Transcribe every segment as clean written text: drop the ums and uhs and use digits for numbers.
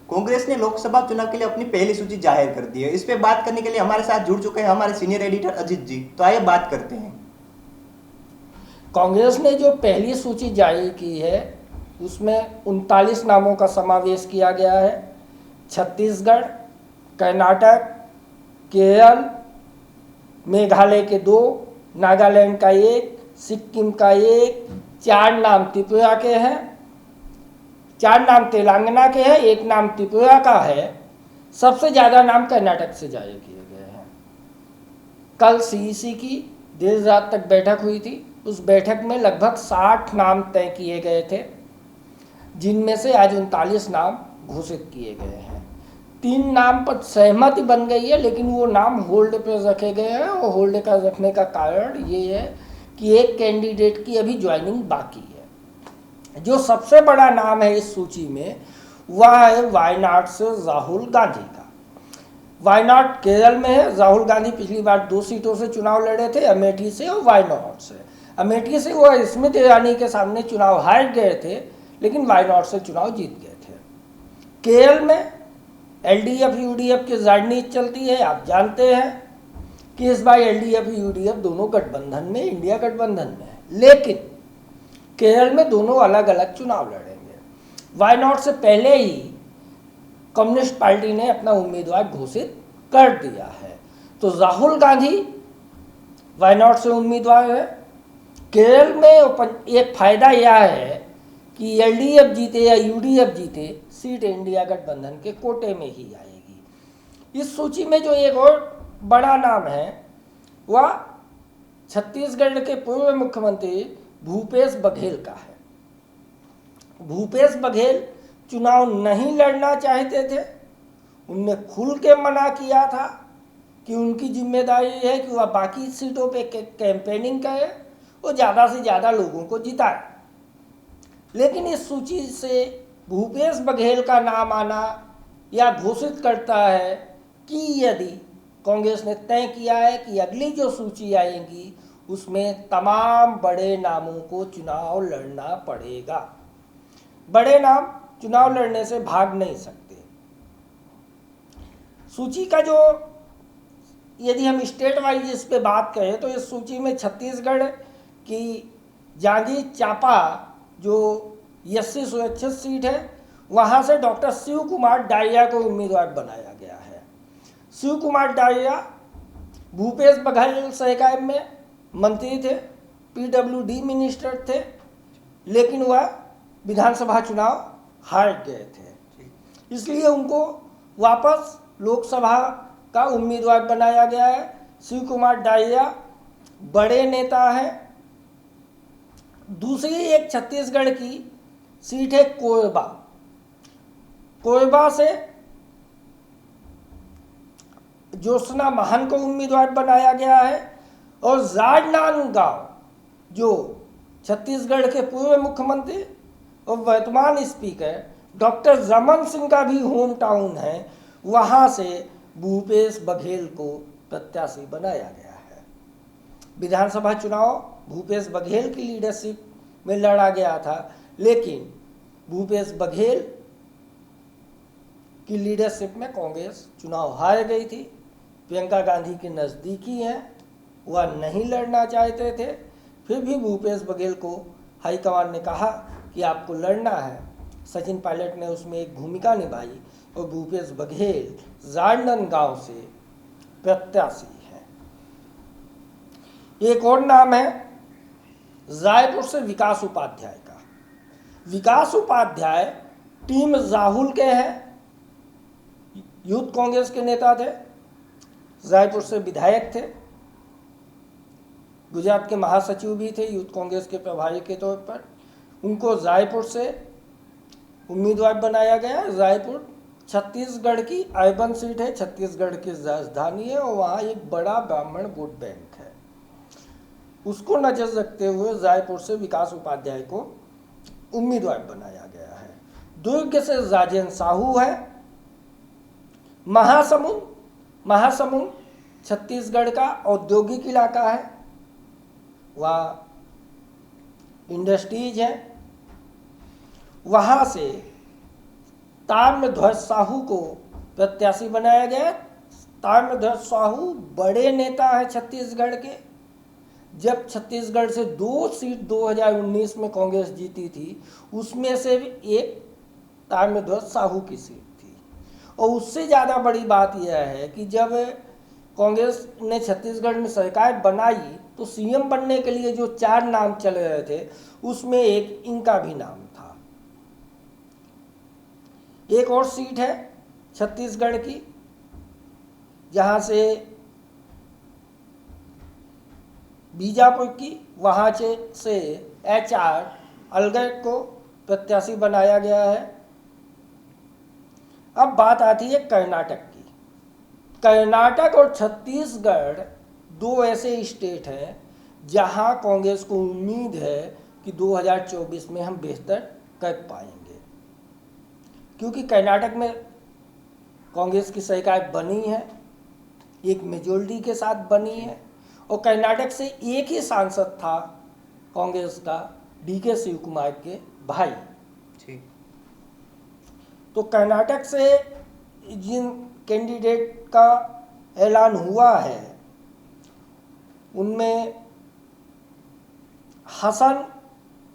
कांग्रेस ने लोकसभा चुनाव के लिए अपनी पहली सूची जाहिर कर दी है। इस पे बात करने के लिए हमारे साथ जुड़ चुके हैं हमारे सीनियर एडिटर अजीत जी। तो आइए बात करते हैं। कांग्रेस ने जो पहली सूची जारी की है उसमें 39 नामों का समावेश किया गया है। छत्तीसगढ़, कर्नाटक, केरल, मेघालय के 2, नागालैंड का 1, सिक्किम का 1, 4 नाम त्रिपुरा के हैं, 4 नाम तेलंगाना के हैं, 1 नाम त्रिपुरा का है। सबसे ज़्यादा नाम कर्नाटक से जारी किए गए हैं। कल सीईसी की देर रात तक बैठक हुई थी। उस बैठक में लगभग 60 नाम तय किए गए थे, जिनमें से आज 39 नाम घोषित किए गए हैं। 3 नाम पर सहमति बन गई है, लेकिन वो नाम होल्ड पर रखे गए हैं। और होल्ड का रखने का कारण ये है कि एक कैंडिडेट की अभी ज्वाइनिंग बाकी है। जो सबसे बड़ा नाम है इस सूची में वह है वायनाड से राहुल गांधी का। वायनाड केरल में है। राहुल गांधी पिछली बार 2 सीटों से चुनाव लड़े थे, अमेठी से और वायनाड से। अमेठी से वो स्मृति ईरानी के सामने चुनाव हार गए थे, लेकिन वायनाड से चुनाव जीत गए थे। केरल में एलडीएफ यूडीएफ की राजनीति चलती है। आप जानते हैं कि इस बार एलडीएफ यूडीएफ दोनों गठबंधन में, इंडिया गठबंधन में है, लेकिन केरल में दोनों अलग अलग चुनाव लड़ेंगे। वायनाड से पहले ही कम्युनिस्ट पार्टी ने अपना उम्मीदवार घोषित कर दिया है। तो राहुल गांधी वायनाड से उम्मीदवार है। केरल में एक फायदा यह है कि एलडीएफ जीते या यूडीएफ जीते, सीट इंडिया गठबंधन के कोटे में ही आएगी। इस सूची में जो एक और बड़ा नाम है वह छत्तीसगढ़ के पूर्व मुख्यमंत्री भूपेश बघेल का है। भूपेश बघेल चुनाव नहीं लड़ना चाहते थे। उनने खुल के मना किया था कि उनकी जिम्मेदारी है कि वह बाकी सीटों पे कैंपेनिंग करे और ज़्यादा से ज़्यादा लोगों को जिताए। लेकिन इस सूची से भूपेश बघेल का नाम आना यह घोषित करता है कि यदि कांग्रेस ने तय किया है कि अगली जो सूची आएगी उसमें तमाम बड़े नामों को चुनाव लड़ना पड़ेगा। बड़े नाम चुनाव लड़ने से भाग नहीं सकते। सूची का जो, यदि हम स्टेट वाइज इस पे बात करें तो इस सूची में छत्तीसगढ़ की जांजगीर चांपा जो एससी सुरक्षित सीट है, वहाँ से डॉक्टर शिव कुमार डारिया को उम्मीदवार बनाया गया है। शिव कुमार डारिया भूपेश बघेल सरकार में मंत्री थे, पीडब्ल्यूडी मिनिस्टर थे, लेकिन वह विधानसभा चुनाव हार गए थे। इसलिए उनको वापस लोकसभा का उम्मीदवार बनाया गया है। शिव कुमार डारिया बड़े नेता हैं। दूसरी एक छत्तीसगढ़ की सीट है कोरबा। कोरबा से ज्योत्सना महन को उम्मीदवार बनाया गया है। और राजनांदगांव जो छत्तीसगढ़ के पूर्व मुख्यमंत्री और वर्तमान स्पीकर डॉक्टर रमन सिंह का भी होम टाउन है, वहाँ से भूपेश बघेल को प्रत्याशी बनाया गया है। विधानसभा चुनाव भूपेश बघेल की लीडरशिप में लड़ा गया था, लेकिन भूपेश बघेल की लीडरशिप में कांग्रेस चुनाव हार गई थी। प्रियंका गांधी के नज़दीकी हैं, वह नहीं लड़ना चाहते थे। फिर भी भूपेश बघेल को हाईकमान ने कहा कि आपको लड़ना है। सचिन पायलट ने उसमें एक भूमिका निभाई और भूपेश बघेल राजनांदगांव से प्रत्याशी हैं। एक और नाम है रायपुर से विकास उपाध्याय का। विकास उपाध्याय टीम राहुल के हैं, यूथ कांग्रेस के नेता थे, रायपुर से विधायक थे, गुजरात के महासचिव भी थे यूथ कांग्रेस के प्रभारी के तौर पर। उनको रायपुर से उम्मीदवार बनाया गया। रायपुर छत्तीसगढ़ की अर्बन सीट है, छत्तीसगढ़ की राजधानी है और वहाँ एक बड़ा ब्राह्मण वोट बैंक है। उसको नजर रखते हुए रायपुर से विकास उपाध्याय को उम्मीदवार बनाया गया है। दुर्ग से राजेंद्र साहू है। महासमुंद छत्तीसगढ़ का औद्योगिक इलाका है, वहाँ इंडस्ट्रीज हैं। वहाँ से ताम्रध्वज साहू को प्रत्याशी बनाया गया। ताम्रध्वज साहू बड़े नेता हैं छत्तीसगढ़ के। जब छत्तीसगढ़ से 2 सीट 2019 में कांग्रेस जीती थी, उसमें से एक ताम्रध्वज साहू की सीट थी। और उससे ज़्यादा बड़ी बात यह है कि जब कांग्रेस ने छत्तीसगढ़ में सरकार बनाई तो सीएम बनने के लिए जो 4 नाम चल रहे थे, उसमें एक इनका भी नाम था। एक और सीट है छत्तीसगढ़ की, जहाँ से बीजापुर की, वहाँ से HR अलगट को प्रत्याशी बनाया गया है। अब बात आती है कर्नाटक की। कर्नाटक और छत्तीसगढ़ 2 ऐसे स्टेट हैं जहाँ कांग्रेस को उम्मीद है कि 2024 में हम बेहतर कर पाएंगे, क्योंकि कर्नाटक में कांग्रेस की सरकार बनी है, एक मेजोरिटी के साथ बनी है, और कर्नाटक से एक ही सांसद था कांग्रेस का, DK शिव कुमार के भाई। ठीक। तो कर्नाटक से जिन कैंडिडेट का ऐलान हुआ है, उनमें हसन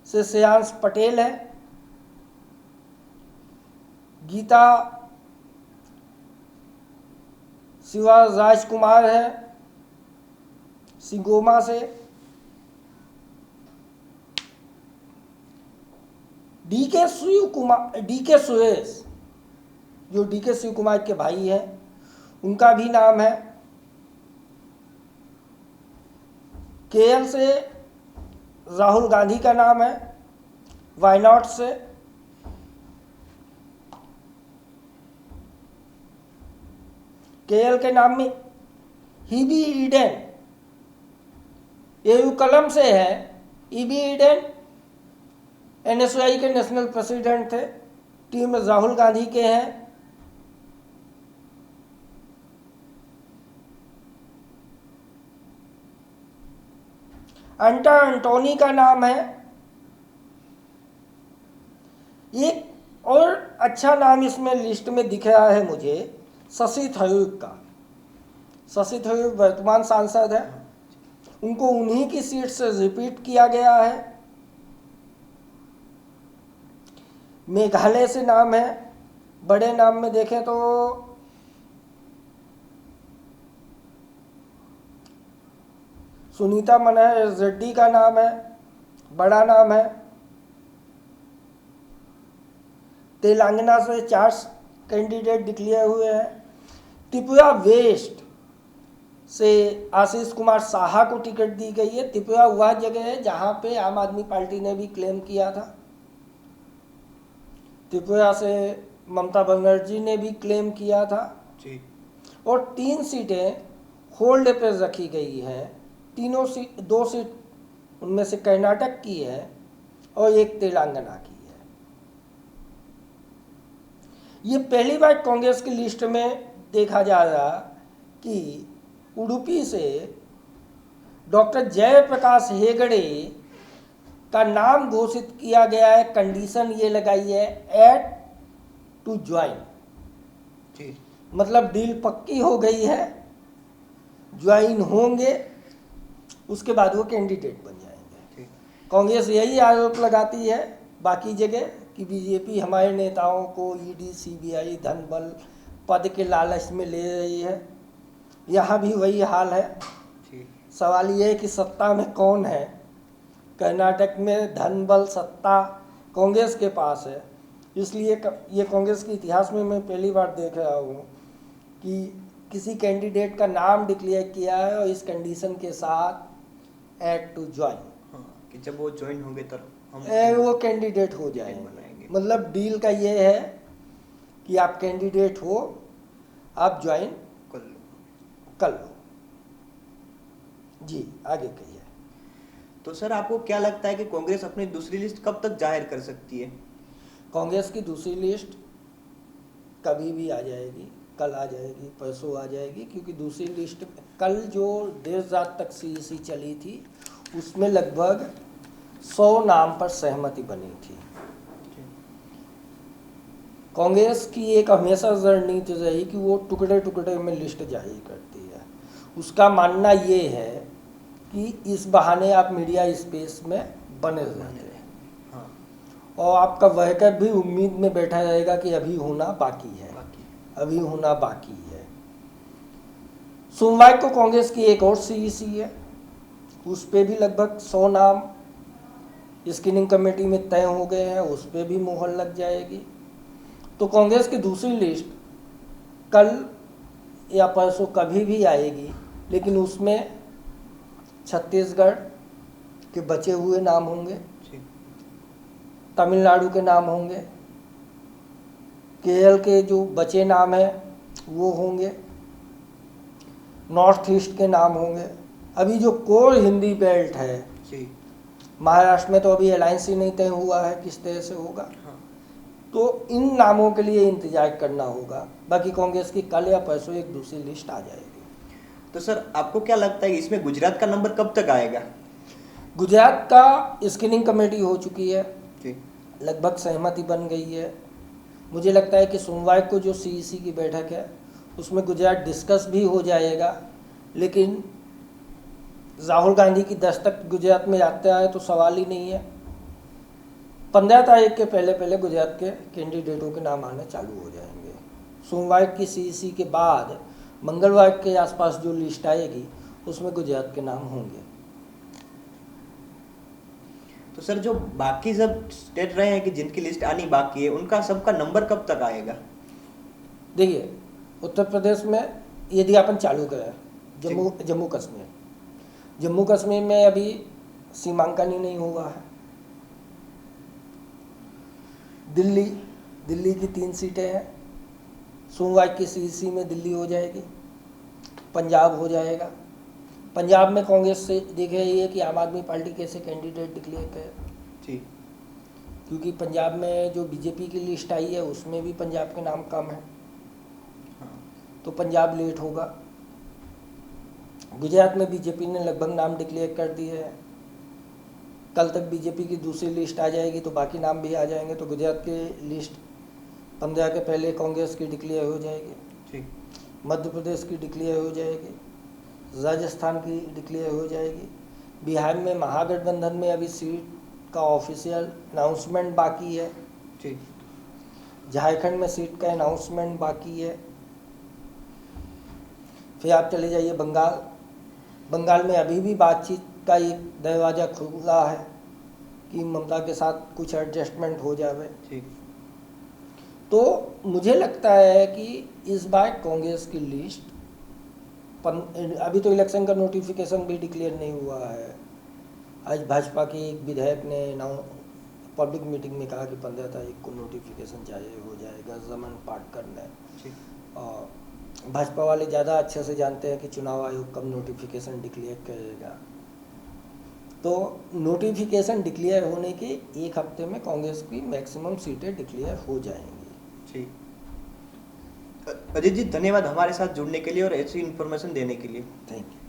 से श्रेयांश पटेल है, गीता शिवराज राजकुमार है सिंगोमा से, DK सुरेश जो DK शिव कुमार के भाई हैं, उनका भी नाम है। KL से राहुल गांधी का नाम है, वायनाड से। KL के नाम में ईबी ईडेन कलम से है। ईबी ईडेन NSY के नेशनल प्रेसिडेंट थे, टीम राहुल गांधी के हैं। अंटा एंटोनी का नाम है। एक और अच्छा नाम इसमें लिस्ट में दिख रहा है मुझे, शशि थरूर का। शशि थरूर वर्तमान सांसद है, उनको उन्हीं की सीट से रिपीट किया गया है। मेघालय से नाम है। बड़े नाम में देखें तो सुनीता मनोहर रेड्डी का नाम है, बड़ा नाम है। तेलंगाना से 4 कैंडिडेट डिक्लेयर हुए हैं। त्रिपुरा वेस्ट से आशीष कुमार साहा को टिकट दी गई है। त्रिपुरा वह जगह है जहां पे आम आदमी पार्टी ने भी क्लेम किया था। त्रिपुरा से ममता बनर्जी ने भी क्लेम किया था जी। और 3 सीटें होल्ड पर रखी गई है। तीनों सीट, 2 सीट उनमें से कर्नाटक की है और एक तेलंगाना की है। ये पहली बार कांग्रेस की लिस्ट में देखा जा रहा कि उडुपी से डॉक्टर जयप्रकाश हेगड़े का नाम घोषित किया गया है। कंडीशन ये लगाई है, एट टू ज्वाइन, मतलब डील पक्की हो गई है, ज्वाइन होंगे, उसके बाद वो कैंडिडेट बन जाएंगे। कांग्रेस यही आरोप लगाती है बाकी जगह कि बीजेपी हमारे नेताओं को ईडी, सीबीआई, धन बल, पद के लालच में ले रही है। यहाँ भी वही हाल है। सवाल ये है कि सत्ता में कौन है। कर्नाटक में धन बल, सत्ता कांग्रेस के पास है। इसलिए ये कांग्रेस के इतिहास में मैं पहली बार देख रहा हूँ कि किसी कैंडिडेट का नाम डिक्लेयर किया है और इस कंडीशन के साथ एट टू ज्वाइन, कि जब वो ज्वाइन होंगे तब हम वो कैंडिडेट हो जाएंगे। मतलब डील का ये है कि आप कैंडिडेट हो, आप ज्वाइन कर लो। जी आगे कहिए। तो सर आपको क्या लगता है कि कांग्रेस अपनी दूसरी लिस्ट कब तक जाहिर कर सकती है? कांग्रेस की दूसरी लिस्ट कभी भी आ जाएगी, कल आ जाएगी, परसों आ जाएगी, क्योंकि दूसरी लिस्ट कल जो देर रात तक CEC चली थी उसमें लगभग 100 नाम पर सहमति बनी थी। कांग्रेस की एक हमेशा रणनीति रही कि वो टुकड़े टुकड़े में लिस्ट जारी करती है। उसका मानना ये है कि इस बहाने आप मीडिया स्पेस में बने रहते हैं हाँ और आपका वर्कर भी उम्मीद में बैठा रहेगा कि अभी होना बाकी है, अभी होना बाकी है। सोमवार को कांग्रेस की एक और सीईसी है, उस पे भी लगभग 100 नाम स्क्रीनिंग कमेटी में तय हो गए हैं, उस पे भी मुहर लग जाएगी। तो कांग्रेस की दूसरी लिस्ट कल या परसों कभी भी आएगी, लेकिन उसमें छत्तीसगढ़ के बचे हुए नाम होंगे, तमिलनाडु के नाम होंगे, केरल के जो बचे नाम हैं वो होंगे, नॉर्थ ईस्ट के नाम होंगे। अभी जो कोर हिंदी बेल्ट है, महाराष्ट्र में तो अभी अलायंस ही नहीं तय हुआ है किस तरह से होगा, तो इन नामों के लिए इंतजार करना होगा। बाकी कांग्रेस की कल या परसों एक दूसरी लिस्ट आ जाएगी। तो सर आपको क्या लगता है इसमें गुजरात का नंबर कब तक आएगा? गुजरात का स्क्रीनिंग कमेटी हो चुकी है, जी लगभग सहमति बन गई है। मुझे लगता है कि सोमवार को जो सीईसी की बैठक है उसमें गुजरात डिस्कस भी हो जाएगा, लेकिन राहुल गांधी की दस्तक गुजरात में आता है तो सवाल ही नहीं है। 15 तारीख के पहले पहले गुजरात के कैंडिडेटों के नाम आने चालू हो जाएंगे। सोमवार की सीईसी के बाद मंगलवार के आसपास जो लिस्ट आएगी उसमें गुजरात के नाम होंगे। तो सर जो बाकी सब स्टेट रहे हैं कि जिनकी लिस्ट आनी बाकी है, उनका सबका नंबर कब तक आएगा? देखिए, उत्तर प्रदेश में यदि अपन चालू करें, जम्मू कश्मीर में अभी सीमांकन ही नहीं हुआ है। दिल्ली की 3 सीटें हैं, सोमवार की सीईसी में दिल्ली हो जाएगी, पंजाब हो जाएगा। पंजाब में कांग्रेस से देख रही है कि आम आदमी पार्टी कैसे कैंडिडेट डिक्लेयर करे, जी क्योंकि पंजाब में जो बीजेपी की लिस्ट आई है उसमें भी पंजाब के नाम कम है, तो पंजाब लेट होगा। गुजरात में बीजेपी ने लगभग नाम डिक्लेयर कर दिए हैं, कल तक बीजेपी की दूसरी लिस्ट आ जाएगी तो बाकी नाम भी आ जाएंगे, तो गुजरात की लिस्ट 15 के पहले कांग्रेस की डिक्लेयर हो जाएगी, मध्य प्रदेश की डिक्लेयर हो जाएगी, राजस्थान की डिक्लेयर हो जाएगी। बिहार में महागठबंधन में अभी सीट का ऑफिशियल अनाउंसमेंट बाकी है, झारखंड में सीट का अनाउंसमेंट बाकी है। फिर आप चले जाइए बंगाल में अभी भी बातचीत का एक दरवाज़ा खुला है कि ममता के साथ कुछ एडजस्टमेंट हो जाए। तो मुझे लगता है कि इस बार कांग्रेस की लिस्ट अभी तो इलेक्शन का नोटिफिकेशन भी डिक्लेयर नहीं हुआ है। आज भाजपा के एक विधायक ने पब्लिक मीटिंग में कहा कि 15 तारीख को नोटिफिकेशन जारी हो जाएगा जमन पाठ करने। और भाजपा वाले ज़्यादा अच्छे से जानते हैं कि चुनाव आयोग कब नोटिफिकेशन डिक्लेयर करेगा। तो नोटिफिकेशन डिक्लेयर होने के एक हफ्ते में कांग्रेस की मैक्सिमम सीटें डिक्लेयर हो जाएंगी। ठीक, अजीत जी धन्यवाद हमारे साथ जुड़ने के लिए और ऐसी इन्फॉर्मेशन देने के लिए। Thank you.